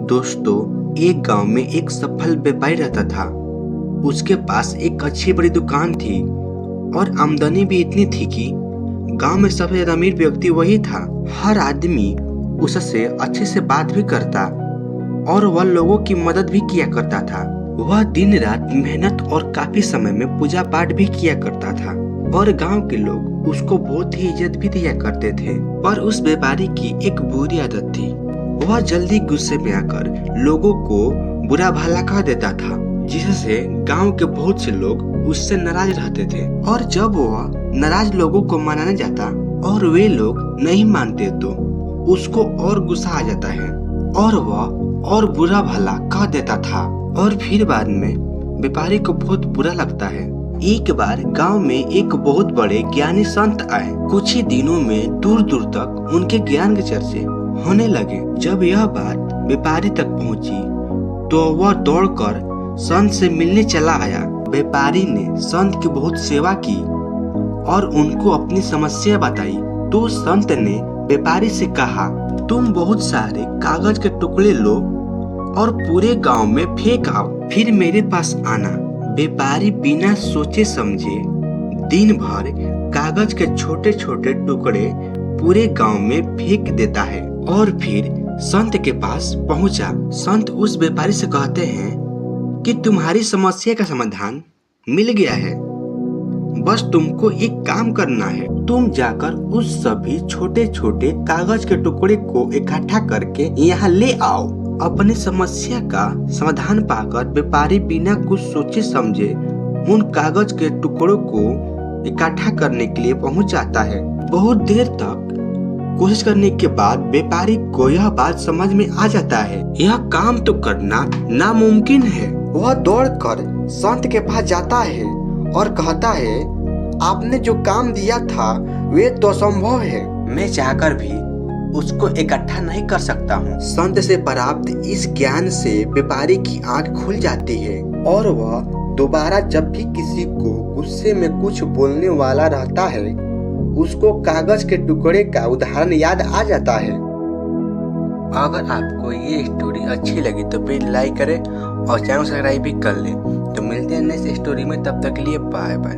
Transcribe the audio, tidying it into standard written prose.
दोस्तों, एक गांव में एक सफल व्यापारी रहता था। उसके पास एक अच्छी बड़ी दुकान थी और आमदनी भी इतनी थी कि गांव में सबसे ज्यादा अमीर व्यक्ति वही था। हर आदमी उससे अच्छे से बात भी करता और वह लोगों की मदद भी किया करता था। वह दिन रात मेहनत और काफी समय में पूजा पाठ भी किया करता था और गांव के लोग उसको बहुत ही इज्जत भी दिया करते थे। पर उस व्यापारी की एक बुरी आदत थी। वह जल्दी गुस्से में आकर लोगों को बुरा भला कह देता था, जिससे गांव के बहुत से लोग उससे नाराज रहते थे। और जब वह नाराज लोगों को मनाने जाता और वे लोग नहीं मानते तो उसको और गुस्सा आ जाता है और वह और बुरा भला कह देता था। और फिर बाद में व्यापारी को बहुत बुरा लगता है। एक बार गांव में एक बहुत बड़े ज्ञानी संत आए। कुछ ही दिनों में दूर दूर तक उनके ज्ञान के चर्चे होने लगे। जब यह बात व्यापारी तक पहुंची तो वह दौड़कर संत से मिलने चला आया। व्यापारी ने संत की बहुत सेवा की और उनको अपनी समस्या बताई। तो संत ने व्यापारी से कहा, तुम बहुत सारे कागज के टुकड़े लो और पूरे गांव में फेंक आओ, फिर मेरे पास आना। व्यापारी बिना सोचे समझे दिन भर कागज के छोटे छोटे टुकड़े पूरे गांव में फेंक देता है और फिर संत के पास पहुंचा। संत उस व्यापारी से कहते हैं कि तुम्हारी समस्या का समाधान मिल गया है, बस तुमको एक काम करना है। तुम जाकर उस सभी छोटे छोटे कागज के टुकड़े को इकट्ठा करके यहाँ ले आओ। अपनी समस्या का समाधान पाकर व्यापारी बिना कुछ सोचे समझे उन कागज के टुकड़ों को इकट्ठा करने के लिए पहुंच जाता है। बहुत देर तक कोशिश करने के बाद व्यापारी को यह बात समझ में आ जाता है, यह काम तो करना नामुमकिन है। वह दौड़कर संत के पास जाता है और कहता है, आपने जो काम दिया था वे तो असंभव है, मैं चाहकर भी उसको इकट्ठा नहीं कर सकता हूँ। संत से प्राप्त इस ज्ञान से व्यापारी की आंख खुल जाती है और वह दोबारा जब भी किसी को गुस्से में कुछ बोलने वाला रहता है उसको कागज के टुकड़े का उदाहरण याद आ जाता है। अगर आपको ये स्टोरी अच्छी लगी तो प्लीज लाइक करें और चैनल सब्सक्राइब भी कर लें। तो मिलते हैं नेक्स्ट स्टोरी में, तब तक के लिए बाय बाय।